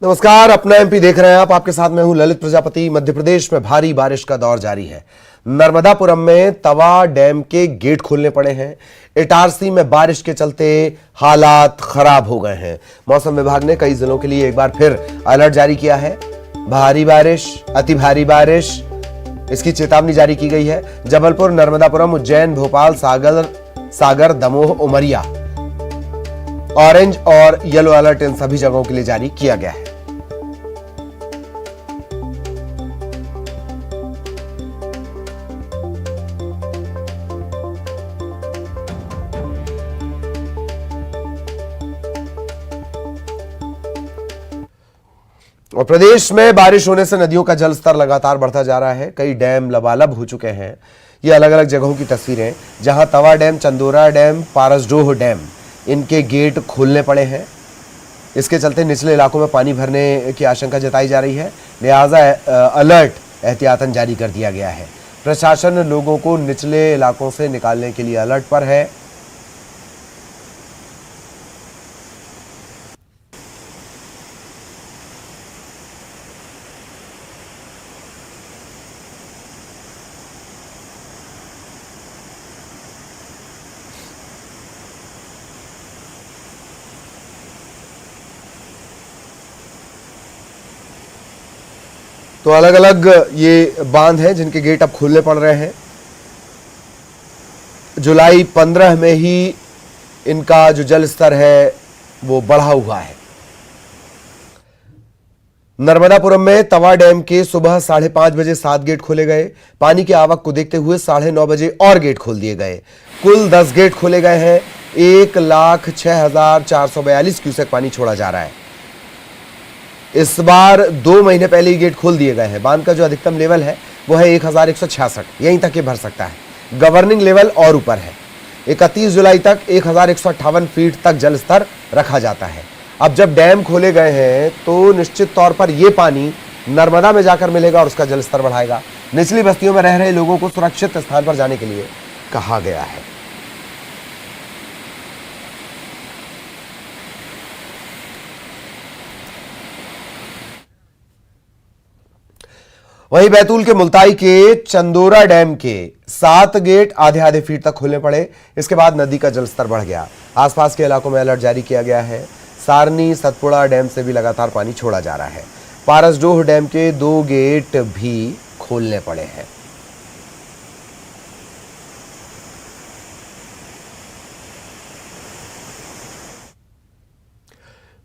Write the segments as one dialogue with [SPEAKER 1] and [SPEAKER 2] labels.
[SPEAKER 1] नमस्कार, अपना एमपी देख रहे हैं आप। आपके साथ मैं हूं ललित प्रजापति। मध्य प्रदेश में भारी बारिश का दौर जारी है। नर्मदापुरम में तवा डैम के गेट खोलने पड़े हैं। इटारसी में बारिश के चलते हालात खराब हो गए हैं। मौसम विभाग ने कई जिलों के लिए एक बार फिर अलर्ट जारी किया है। भारी बारिश, अति भारी बारिश, इसकी चेतावनी जारी की गई है। जबलपुर, नर्मदापुरम, उज्जैन, भोपाल, सागर, दमोह, उमरिया ऑरेंज और येलो अलर्ट इन सभी जगहों के लिए जारी किया गया है। और प्रदेश में बारिश होने से नदियों का जलस्तर लगातार बढ़ता जा रहा है। कई डैम लबालब हो चुके हैं। ये अलग अलग जगहों की तस्वीरें, जहां Tawa dam, Chandora dam, Parasdoh dam, इनके गेट खोलने पड़े हैं। इसके चलते निचले इलाकों में पानी भरने की आशंका जताई जा रही है। लिहाजा अलर्ट एहतियातन जारी कर दिया गया है। प्रशासन लोगों को निचले इलाकों से निकालने के लिए अलर्ट पर है। तो अलग अलग ये बांध हैं जिनके गेट अब खोलने पड़ रहे हैं। जुलाई 15 में ही इनका जो जल स्तर है वो बढ़ा हुआ है। नर्मदापुरम में तवा डैम के सुबह 5:30 बजे 7 गेट खोले गए। पानी की आवक को देखते हुए 9:30 बजे और गेट खोल दिए गए। कुल 10 गेट खोले गए हैं। 1,06,442 क्यूसेक पानी छोड़ा जा रहा है। इस बार 2 महीने पहले ही गेट खोल दिए गए हैं। बांध का जो अधिकतम लेवल है वो है 1,166, यहीं तक ये भर सकता है। गवर्निंग लेवल और ऊपर है। 31 जुलाई तक 1,158 फीट तक जल स्तर रखा जाता है। अब जब डैम खोले गए हैं तो निश्चित तौर पर यह पानी नर्मदा में जाकर मिलेगा और उसका जल स्तर बढ़ाएगा। निचली बस्तियों में रह रहे लोगों को सुरक्षित स्थान पर जाने के लिए कहा गया है। वहीं बैतूल के मुल्ताई के चंदोरा डैम के 7 गेट आधे फीट तक खोलने पड़े। इसके बाद नदी का जलस्तर बढ़ गया। आसपास के इलाकों में अलर्ट जारी किया गया है। सारनी, सतपुड़ा डैम से भी लगातार पानी छोड़ा जा रहा है। पारसडोह डैम के 2 गेट भी खोलने पड़े हैं।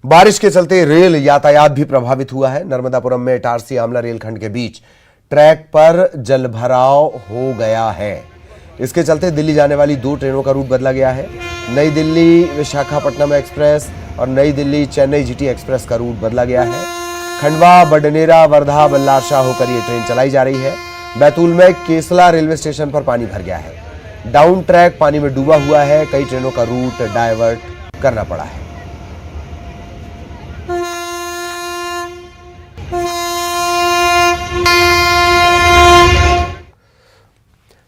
[SPEAKER 1] बारिश के चलते रेल यातायात भी प्रभावित हुआ है। नर्मदापुरम में इटारसी आमला रेलखंड के बीच ट्रैक पर जलभराव हो गया है। इसके चलते दिल्ली जाने वाली 2 ट्रेनों का रूट बदला गया है। नई दिल्ली विशाखापट्टनम एक्सप्रेस और नई दिल्ली चेन्नई जीटी एक्सप्रेस का रूट बदला गया है। खंडवा, बडनेरा, वर्धा, बल्लारशाह होकर यह ट्रेन चलाई जा रही है। बैतूल में केसला रेलवे स्टेशन पर पानी भर गया है। डाउन ट्रैक पानी में डूबा हुआ है। कई ट्रेनों का रूट डायवर्ट करना पड़ा है।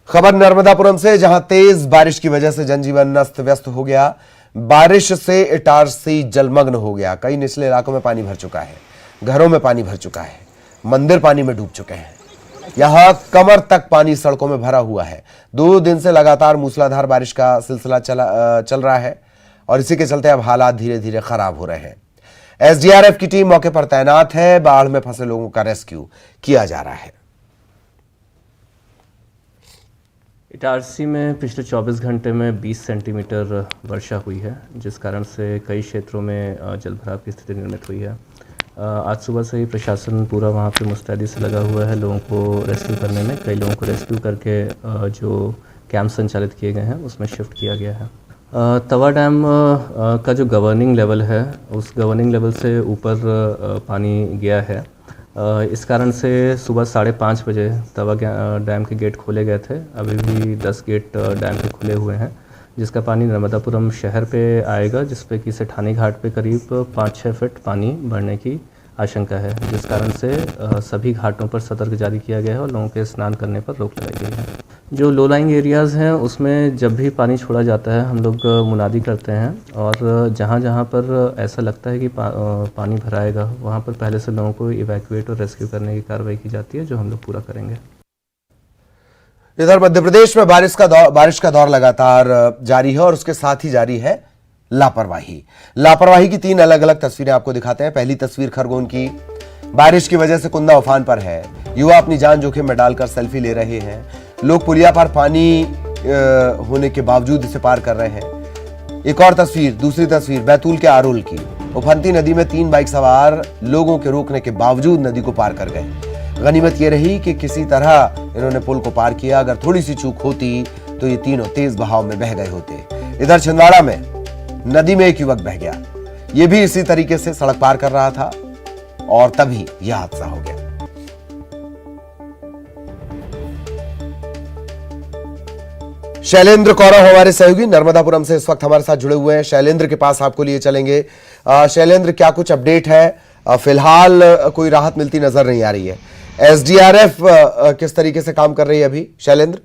[SPEAKER 1] खबर नर्मदापुरम से, जहां तेज बारिश की वजह से जनजीवन अस्त व्यस्त हो गया। बारिश से इटारसी जलमग्न हो गया। कई निचले इलाकों में पानी भर चुका है। घरों में पानी भर चुका है। मंदिर पानी में डूब चुके हैं। यहां कमर तक पानी सड़कों में भरा हुआ है। 2 दिन से लगातार मूसलाधार बारिश का सिलसिला चल रहा है और इसी के चलते अब हालात धीरे धीरे खराब हो रहे हैं। एसडीआरएफ की टीम मौके पर तैनात है। बाढ़ में फंसे लोगों का रेस्क्यू किया जा रहा है।
[SPEAKER 2] इटारसी में पिछले 24 घंटे में 20 सेंटीमीटर वर्षा हुई है, जिस कारण से कई क्षेत्रों में जलभराव की स्थिति निर्मित हुई है। आज सुबह से ही प्रशासन पूरा वहाँ पे मुस्तैदी से लगा हुआ है लोगों को रेस्क्यू करने में। कई लोगों को रेस्क्यू करके जो कैंप संचालित किए गए हैं उसमें शिफ्ट किया गया है। तवा डैम का जो गवर्निंग लेवल है उस गवर्निंग लेवल से ऊपर पानी गया है। इस कारण से सुबह 5:30 बजे तवा डैम के गेट खोले गए थे। अभी भी 10 गेट डैम के खुले हुए हैं, जिसका पानी नर्मदापुरम शहर पे आएगा, जिस पे कि सेठानी घाट पे करीब 5-6 फीट पानी बढ़ने की आशंका है, जिस कारण से सभी घाटों पर सतर्क जारी किया गया है और लोगों के स्नान करने पर रोक लगाई गई है। जो लो लाइंग एरियाज़ हैं उसमें जब भी पानी छोड़ा जाता है हम लोग मुनादी करते हैं और जहाँ जहाँ पर ऐसा लगता है कि पानी भराएगा वहाँ पर पहले से लोगों को इवैक्यूएट और रेस्क्यू करने की कार्रवाई की जाती है, जो हम लोग पूरा करेंगे।
[SPEAKER 1] इधर मध्य प्रदेश में बारिश का दौर लगातार जारी है और उसके साथ ही जारी है लापरवाही की 3 अलग अलग तस्वीरें आपको दिखाते हैं। पहली तस्वीर खरगोन की। बारिश की वजह से कुंदा उफान पर है, युवा अपनी जान जोखिम में डालकर सेल्फी ले रहे हैं। लोग पुलिया पर पानी होने के बावजूद इसे पार कर रहे हैं। एक और तस्वीर, दूसरी तस्वीर बैतूल के आरोल की। उफनती नदी में 3 बाइक सवार लोगों के रोकने के बावजूद नदी को पार कर गए। गनीमत यह रही कि किसी तरह इन्होंने पुल को पार किया। अगर थोड़ी सी चूक होती तो ये तीनों तेज बहाव में बह गए होते। इधर छिंदवाड़ा में नदी में एक युवक बह गया। ये भी इसी तरीके से सड़क पार कर रहा था और तभी यह हादसा हो गया। शैलेंद्र कौरव हमारे सहयोगी नर्मदापुरम से इस वक्त हमारे साथ जुड़े हुए हैं। शैलेंद्र के पास आपको लिए चलेंगे। शैलेंद्र, क्या कुछ अपडेट है? फिलहाल कोई राहत मिलती नजर नहीं आ रही है। एसडीआरएफ किस तरीके से काम कर रही है अभी, शैलेंद्र?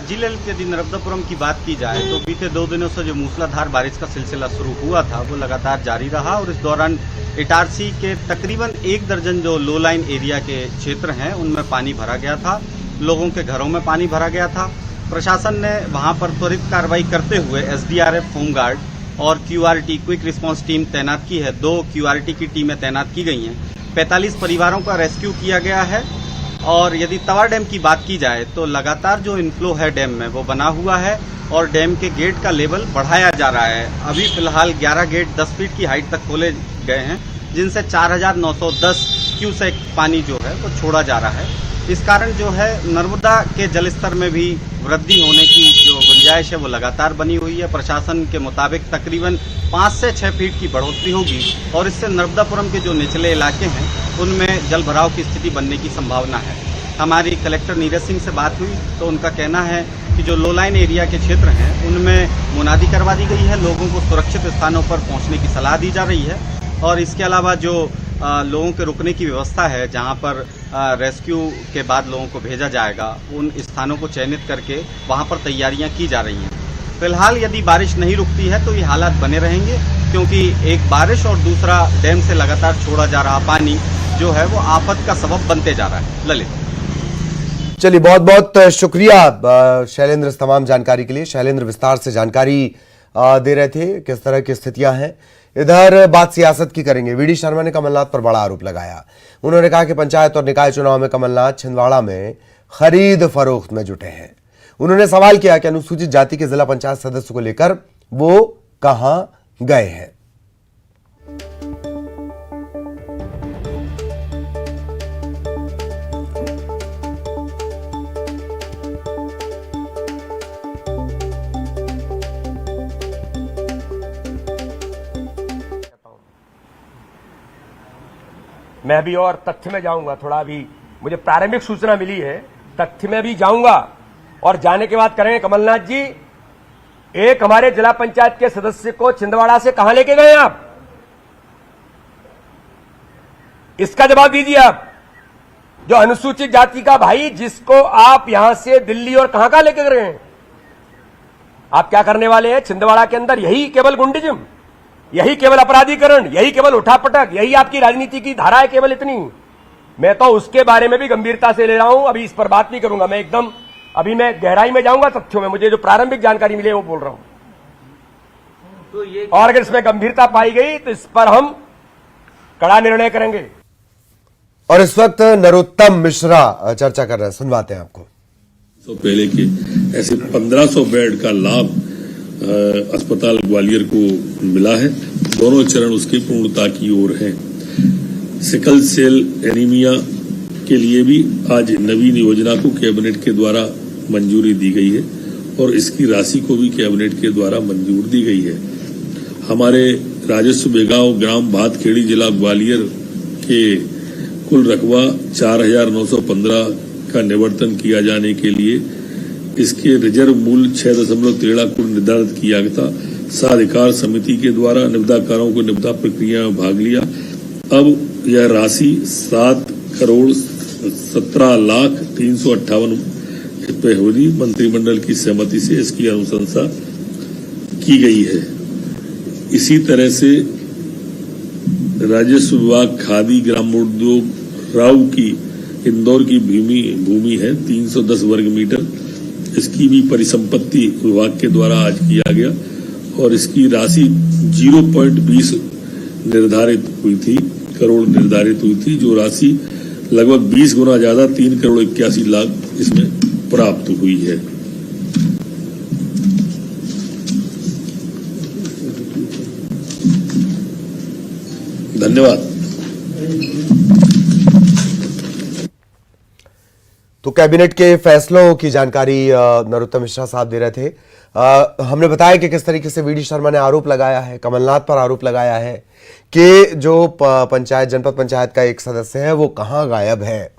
[SPEAKER 3] जी ललित, यदि नर्मदापुरम की बात की जाए तो बीते 2 दिनों से जो मूसलाधार बारिश का सिलसिला शुरू हुआ था वो लगातार जारी रहा और इस दौरान इटारसी के तकरीबन 1 दर्जन जो लो लाइन एरिया के क्षेत्र हैं उनमें पानी भरा गया था। लोगों के घरों में पानी भरा गया था। प्रशासन ने वहां पर त्वरित कार्रवाई करते हुए एसडीआरएफ, होमगार्ड और क्यूआरटी क्विक रिस्पांस टीम तैनात की है। 2 क्यूआरटी की टीमें तैनात की गई हैं। 45 परिवारों का रेस्क्यू किया गया है। और यदि तवा डैम की बात की जाए तो लगातार जो इनफ्लो है डैम में वो बना हुआ है और डैम के गेट का लेवल बढ़ाया जा रहा है। अभी फिलहाल 11 गेट 10 फीट की हाइट तक खोले गए हैं, जिनसे 4910 क्यूसेक पानी जो है वो छोड़ा जा रहा है। इस कारण जो है नर्मदा के जलस्तर में भी वृद्धि होने की जो गुंजाइश है वो लगातार बनी हुई है। प्रशासन के मुताबिक तकरीबन 5 से 6 फीट की बढ़ोतरी होगी और इससे नर्मदापुरम के जो निचले इलाके हैं उनमें जल भराव की स्थिति बनने की संभावना है। हमारी कलेक्टर नीरज सिंह से बात हुई तो उनका कहना है कि जो लो लाइन एरिया के क्षेत्र हैं उनमें मुनादी करवा दी गई है। लोगों को सुरक्षित स्थानों पर पहुंचने की सलाह दी जा रही है और इसके अलावा जो लोगों के रुकने की व्यवस्था है, जहां पर रेस्क्यू के बाद लोगों को भेजा जाएगा, उन स्थानों को चयनित करके वहां पर तैयारियां की जा रही हैं। फिलहाल यदि बारिश नहीं रुकती है तो ये हालात बने रहेंगे, क्योंकि एक बारिश और दूसरा डैम से लगातार छोड़ा जा रहा पानी जो है वो आफत का सबब बनते जा रहा है। ललित,
[SPEAKER 1] चलिए, बहुत बहुत शुक्रिया शैलेंद्र इस तमाम जानकारी के लिए। शैलेंद्र विस्तार से जानकारी दे रहे थे किस तरह की स्थितियां हैं। इधर बात सियासत की करेंगे। वीडी शर्मा ने कमलनाथ पर बड़ा आरोप लगाया। उन्होंने कहा कि पंचायत और निकाय चुनाव में कमलनाथ छिंदवाड़ा में खरीद फरोख्त में जुटे हैं। उन्होंने सवाल किया कि अनुसूचित जाति के जिला पंचायत सदस्य को लेकर वो कहां गए हैं।
[SPEAKER 4] मैं भी और तथ्य में जाऊंगा। थोड़ा भी मुझे प्रारंभिक सूचना मिली है, तथ्य में भी जाऊंगा और जाने के बाद करेंगे। कमलनाथ जी, एक हमारे जिला पंचायत के सदस्य को छिंदवाड़ा से कहां लेके गए आप? इसका जवाब दीजिए आप। जो अनुसूचित जाति का भाई जिसको आप यहां से दिल्ली और कहां लेके गए हैं, आप क्या करने वाले हैं छिंदवाड़ा के अंदर? यही केवल गुंडिज्म, यही केवल अपराधीकरण, यही केवल उठापटक, यही आपकी राजनीति की धारा है, केवल इतनी। मैं तो उसके बारे में भी गंभीरता से ले रहा हूं। अभी इस पर बात नहीं करूंगा। मैं एकदम अभी मैं गहराई में जाऊंगा तथ्यों में। मुझे जो प्रारंभिक जानकारी मिली है वो बोल रहा हूं। तो ये और अगर इसमें गंभीरता पाई गई तो इस पर हम कड़ा निर्णय करेंगे।
[SPEAKER 1] और इस वक्त नरोत्तम मिश्रा चर्चा कर रहे हैं, सुनवाते हैं आपको।
[SPEAKER 5] तो पहले के ऐसे 1500 बेड का लाभ अस्पताल ग्वालियर को मिला है। दोनों चरण उसकी पूर्णता की ओर हैं। सिकल सेल एनीमिया के लिए भी आज नवीन योजना को कैबिनेट के द्वारा मंजूरी दी गई है और इसकी राशि को भी कैबिनेट के द्वारा मंजूर दी गई है। हमारे राजस्व बेगांव ग्राम भातखेड़ी जिला ग्वालियर के कुल रकबा 4915 का निवर्तन किया जाने के लिए इसके रिजर्व मूल्य 6.13 को निर्धारित किया गया था। साधिकार समिति के द्वारा निविदाकारों को निविदा प्रक्रिया में भाग लिया। अब यह राशि 7,17,03,58 रुपये होगी। मंत्रिमंडल की सहमति से इसकी अनुशंसा की गई है। इसी तरह से राजस्व विभाग खादी ग्रामोद्योग राव की इंदौर की भूमि है 310 वर्ग मीटर। इसकी भी परिसंपत्ति विभाग के द्वारा आज किया गया और इसकी राशि 0.20 निर्धारित हुई थी, करोड़ निर्धारित हुई थी, जो राशि लगभग 20 गुना ज्यादा 3,81,00,000 इसमें प्राप्त हुई है। धन्यवाद।
[SPEAKER 1] तो कैबिनेट के फैसलों की जानकारी नरोत्तम मिश्रा साहब दे रहे थे। हमने बताया कि किस तरीके से वीडी शर्मा ने आरोप लगाया है, कमलनाथ पर आरोप लगाया है कि जो पंचायत जनपद पंचायत का एक सदस्य है वो कहां गायब है।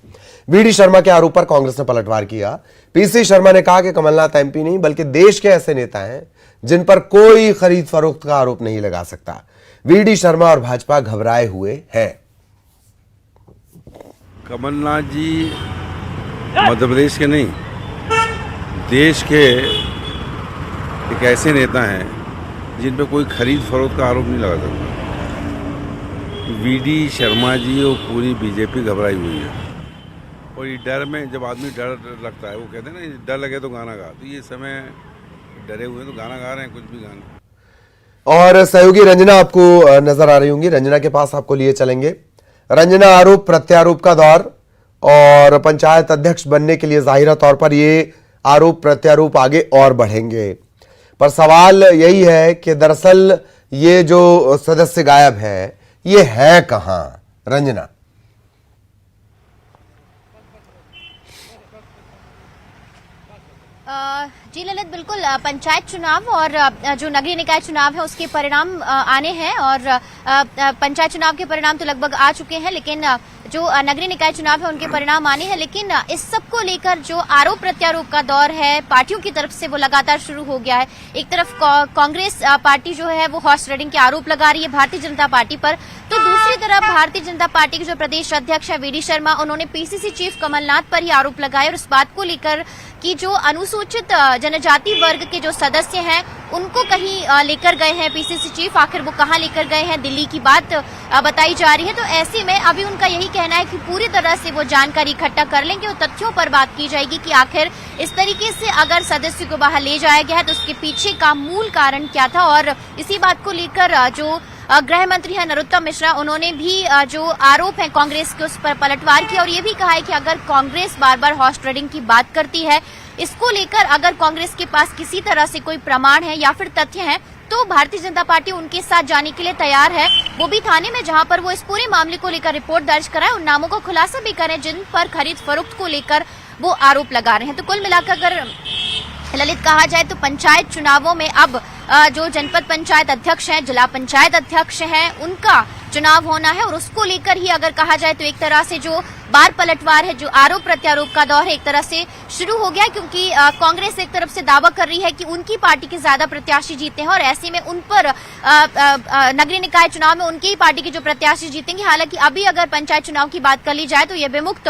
[SPEAKER 1] वीडी शर्मा के आरोप पर कांग्रेस ने पलटवार किया। पीसी शर्मा ने कहा कि कमलनाथ एमपी नहीं बल्कि देश के ऐसे नेता हैं जिन पर कोई खरीद फरोख्त का आरोप नहीं लगा सकता। वीडी शर्मा और भाजपा घबराए हुए हैं।
[SPEAKER 6] कमलनाथ जी मध्य प्रदेश के नहीं, देश के एक ऐसे नेता हैं जिन पे कोई खरीद फरोख्त का आरोप नहीं लगा सकता। वीडी शर्मा जी और पूरी बीजेपी घबराई हुई है और ये डर में, जब आदमी डर लगता है, वो कहते हैं ना डर लगे तो गाना गा, तो ये समय डरे हुए हैं तो गाना गा रहे हैं, कुछ भी गाना।
[SPEAKER 1] और सहयोगी रंजना आपको नजर आ रही होंगी, रंजना के पास आपको लिए चलेंगे। रंजना, आरोप प्रत्यारोप का दौर और पंचायत अध्यक्ष बनने के लिए जाहिरा तौर पर ये आरोप प्रत्यारोप आगे और बढ़ेंगे, पर सवाल यही है कि दरअसल ये जो सदस्य गायब है ये है कहां? रंजना।
[SPEAKER 7] जी ललित, बिल्कुल पंचायत चुनाव और जो नगरीय निकाय चुनाव है उसके परिणाम आने हैं और पंचायत चुनाव के परिणाम तो लगभग आ चुके हैं, लेकिन जो नगरीय निकाय चुनाव है उनके परिणाम आने हैं। लेकिन इस सब को लेकर जो आरोप प्रत्यारोप का दौर है पार्टियों की तरफ से वो लगातार शुरू हो गया है। एक तरफ कांग्रेस पार्टी जो है वो हॉर्स ट्रेडिंग के आरोप लगा रही है भारतीय जनता पार्टी पर, तो दूसरी तरफ भारतीय जनता पार्टी के जो प्रदेश अध्यक्ष है वीडी शर्मा, उन्होंने पीसीसी चीफ कमलनाथ पर ही आरोप लगाए और इस बात को लेकर कि जो अनुसूचित जनजाति वर्ग के जो सदस्य हैं उनको कहीं लेकर गए हैं पीसीसी चीफ, आखिर वो कहां लेकर गए हैं, दिल्ली की बात बताई जा रही है। तो ऐसे में अभी उनका यही कहना है कि पूरी तरह से वो जानकारी इकट्ठा कर लेंगे और तथ्यों पर बात की जाएगी कि आखिर इस तरीके से अगर सदस्य को बाहर ले जाया गया है तो उसके पीछे का मूल कारण क्या था। और इसी बात को लेकर जो गृह मंत्री है नरोत्तम मिश्रा, उन्होंने भी जो आरोप है कांग्रेस के उस पर पलटवार किया और ये भी कहा है कि अगर कांग्रेस बार बार हॉर्स ट्रेडिंग की बात करती है, इसको लेकर अगर कांग्रेस के पास किसी तरह से कोई प्रमाण है या फिर तथ्य है तो भारतीय जनता पार्टी उनके साथ जाने के लिए तैयार है, वो भी थाने में जहां पर वो इस पूरे मामले को लेकर रिपोर्ट दर्ज कराए, उन नामों का खुलासा भी करें जिन पर खरीद फरोख्त को लेकर वो आरोप लगा रहे हैं। तो कुल मिलाकर अगर ललित कहा जाए तो पंचायत चुनावों में अब जो जनपद पंचायत अध्यक्ष हैं, जिला पंचायत अध्यक्ष हैं, उनका चुनाव होना है और उसको लेकर ही अगर कहा जाए तो एक तरह से जो बार पलटवार है, जो आरोप प्रत्यारोप का दौर है, एक तरह से शुरू हो गया, क्योंकि कांग्रेस एक तरफ से दावा कर रही है कि उनकी पार्टी के ज्यादा प्रत्याशी जीते हैं और ऐसे में उन पर नगरीय निकाय चुनाव में उनकी ही पार्टी के जो प्रत्याशी जीतेंगे। हालांकि अभी अगर पंचायत चुनाव की बात कर ली जाए तो ये विमुक्त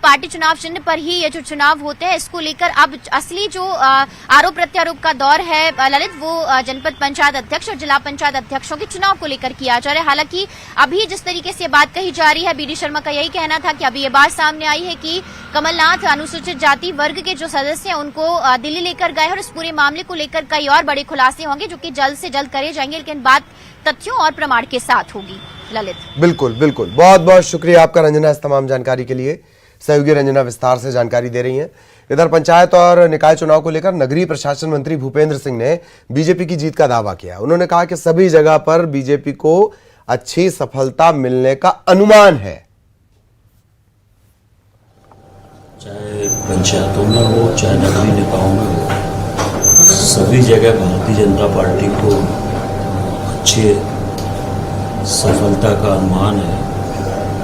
[SPEAKER 7] पार्टी चुनाव चिन्ह पर ही ये जो चुनाव होते हैं, इसको लेकर अब असली जो आरोप प्रत्यारोप का दौर है ललित, वो जनपद पंचायत अध्यक्ष और जिला पंचायत अध्यक्षों के चुनाव को लेकर किया जा रहा है। हालांकि अभी जिस तरीके से बात कही जा रही है, बीडी शर्मा का यही कहना था कि अभी ये बात सामने आई है कि कमलनाथ अनुसूचित जाति वर्ग के जो सदस्य हैं उनको दिल्ली लेकर गए और इस पूरे मामले को लेकर कई और बड़े खुलासे होंगे जो कि जल्द से जल्द करे जाएंगे, लेकिन बात तथ्यों और प्रमाण के साथ होगी। ललित,
[SPEAKER 1] बिल्कुल बिल्कुल, बहुत बहुत शुक्रिया आपका रंजना इस तमाम जानकारी के लिए। सहयोगी रंजना विस्तार से जानकारी दे रही हैं। इधर पंचायत और निकाय चुनाव को लेकर नगरीय प्रशासन मंत्री भूपेंद्र सिंह ने बीजेपी की जीत का दावा किया। उन्होंने कहा कि सभी जगह पर बीजेपी को अच्छी सफलता मिलने का अनुमान है।
[SPEAKER 8] चाहे पंचायतों में हो चाहे नगरीय निकायों में हो, सभी जगह भारतीय जनता पार्टी को अच्छे सफलता का अनुमान है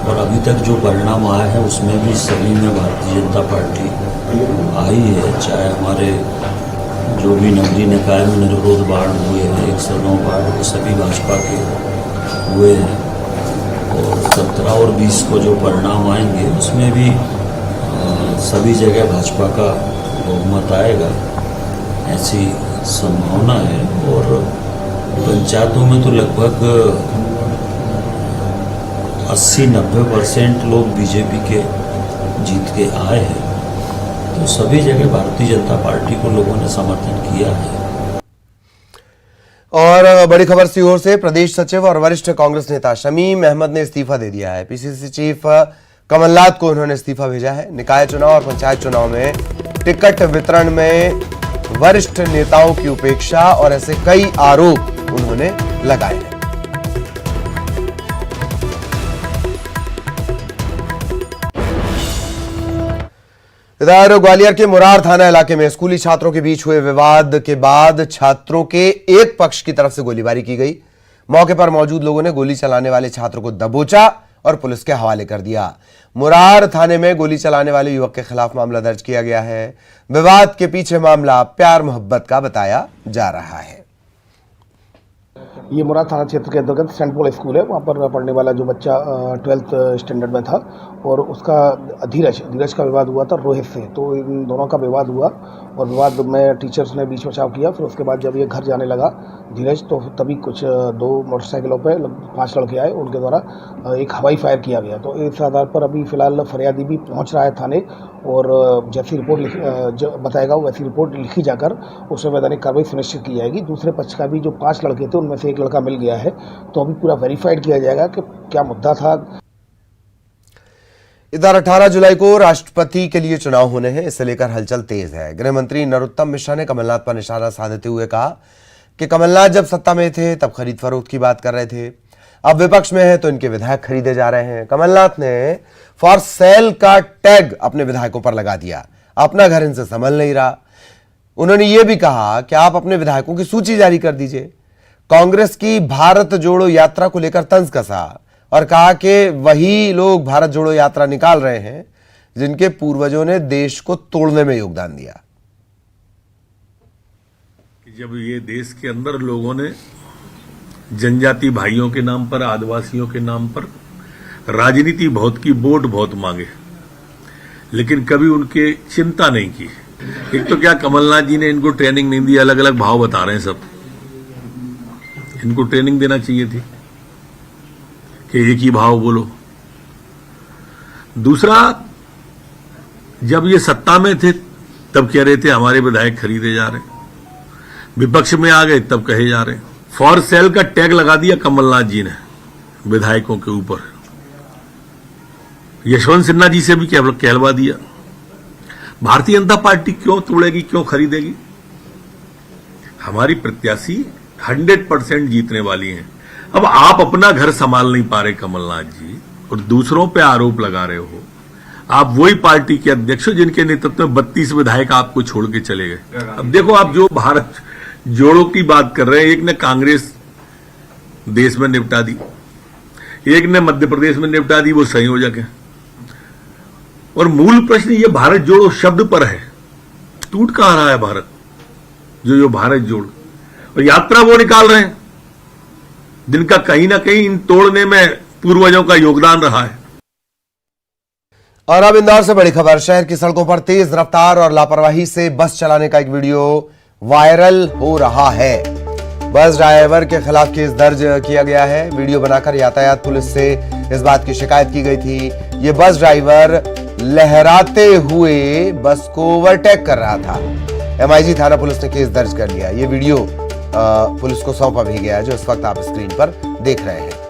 [SPEAKER 8] और अभी तक जो परिणाम आया है उसमें भी सभी में भारतीय जनता पार्टी आई है। चाहे हमारे जो भी नगरीय निकाय में निर्विरोध वार्ड हुए हैं, 109 वार्ड, वो सभी भाजपा के हुए हैं और 17 और 20 को जो परिणाम आएंगे उसमें भी सभी जगह भाजपा का बहुमत आएगा, ऐसी संभावना है। और पंचायतों में तो लगभग 80-90% लोग बीजेपी के जीत के आए हैं, तो सभी जगह भारतीय जनता पार्टी को लोगों ने समर्थन किया है।
[SPEAKER 1] और बड़ी खबर सीहोर से, प्रदेश सचिव और वरिष्ठ कांग्रेस नेता शमीम अहमद ने इस्तीफा दे दिया है। पीसीसी चीफ कमलनाथ को उन्होंने इस्तीफा भेजा है। निकाय चुनाव और पंचायत चुनाव में टिकट वितरण में वरिष्ठ नेताओं की उपेक्षा और ऐसे कई आरोप उन्होंने लगाए हैं। इधर ग्वालियर के मुरार थाना इलाके में स्कूली छात्रों के बीच हुए विवाद के बाद छात्रों के एक पक्ष की तरफ से गोलीबारी की गई। मौके पर मौजूद लोगों ने गोली चलाने वाले छात्र को दबोचा और पुलिस के हवाले कर दिया। मुरार थाने में गोली चलाने वाले युवक के खिलाफ मामला दर्ज किया गया है। विवाद के पीछे मामला प्यार मोहब्बत का बताया जा रहा है।
[SPEAKER 9] ये मुरार थाना क्षेत्र के अंतर्गत सेंट पॉल स्कूल है, वहाँ पर पढ़ने वाला जो बच्चा 12th स्टैंडर्ड में था और उसका धीरज का विवाद हुआ था रोहित से। तो इन दोनों का विवाद हुआ और विवाद में टीचर्स ने बीच बचाव किया। फिर उसके बाद जब ये घर जाने लगा धीरज, तो तभी कुछ 2 मोटरसाइकिलों पे 5 लड़के आए, उनके द्वारा एक हवाई फायर किया गया। तो इस आधार पर अभी फिलहाल फरियादी भी पहुंच रहा है थाने और जैसी रिपोर्ट बताएगा वैसी रिपोर्ट लिखी जाकर उसमें वैधानिक कार्रवाई सुनिश्चित की जाएगी। दूसरे पक्ष का भी जो 5 लड़के थे उनमें से एक लड़का मिल गया है, तो अभी पूरा वेरीफाइड किया जाएगा कि क्या मुद्दा था।
[SPEAKER 1] इधर 18 जुलाई को राष्ट्रपति के लिए चुनाव होने हैं, इसे लेकर हलचल तेज है। गृह मंत्री नरोत्तम मिश्रा ने कमलनाथ पर निशाना साधते हुए कहा कि कमलनाथ जब सत्ता में थे तब खरीद फरोख्त की बात कर रहे थे, अब विपक्ष में है तो इनके विधायक खरीदे जा रहे हैं। कमलनाथ ने फॉर सेल का टैग अपने विधायकों पर लगा दिया, अपना घर इनसे संभल नहीं रहा। उन्होंने ये भी कहा कि आप अपने विधायकों की सूची जारी कर दीजिए। कांग्रेस की भारत जोड़ो यात्रा को लेकर तंज कसा और कहा कि वही लोग भारत जोड़ो यात्रा निकाल रहे हैं जिनके पूर्वजों ने देश को तोड़ने में योगदान दिया।
[SPEAKER 5] जब ये देश के अंदर लोगों ने जनजाति भाइयों के नाम पर, आदिवासियों के नाम पर राजनीति बहुत की, वोट बहुत मांगे, लेकिन कभी उनके चिंता नहीं की। एक तो क्या कमलनाथ जी ने इनको ट्रेनिंग नहीं दी, अलग अलग भाव बता रहे हैं सब। इनको ट्रेनिंग देना चाहिए थी कि एक ही भाव बोलो। दूसरा, जब ये सत्ता में थे तब कह रहे थे हमारे विधायक खरीदे जा रहे, विपक्ष में आ गए तब कहे जा रहे। फॉर सेल का टैग लगा दिया कमलनाथ जी ने विधायकों के ऊपर। यशवंत सिन्हा जी से भी कहलवा दिया। भारतीय जनता पार्टी क्यों तोड़ेगी, क्यों खरीदेगी? हमारी प्रत्याशी 100% जीतने वाली हैं। अब आप अपना घर संभाल नहीं पा रहे कमलनाथ जी और दूसरों पे आरोप लगा रहे हो। आप वही पार्टी के अध्यक्ष हो जिनके नेतृत्व में 32 विधायक आपको छोड़ के चले गए। अब देखो, आप जो भारत जोड़ो की बात कर रहे हैं, एक ने कांग्रेस देश में निपटा दी, एक ने मध्य प्रदेश में निपटा दी, वो संयोजक है। और मूल प्रश्न ये भारत जोड़ो शब्द पर है। टूट कहां रहा है भारत? जो भारत जोड़ और यात्रा वो निकाल रहे हैं जिनका कहीं ना कहीं इन तोड़ने में पूर्वजों का योगदान रहा है।
[SPEAKER 1] और अब इंदौर से बड़ी खबर, शहर की सड़कों पर तेज रफ्तार और लापरवाही से बस चलाने का एक वीडियो वायरल हो रहा है। बस ड्राइवर के खिलाफ केस दर्ज किया गया है। वीडियो बनाकर यातायात पुलिस से इस बात की शिकायत की गई थी। ये बस ड्राइवर लहराते हुए बस को ओवरटेक कर रहा था। MIG थाना पुलिस ने केस दर्ज कर लिया। ये वीडियो पुलिस को सौंपा भी गया है, जो इस वक्त आप स्क्रीन पर देख रहे हैं।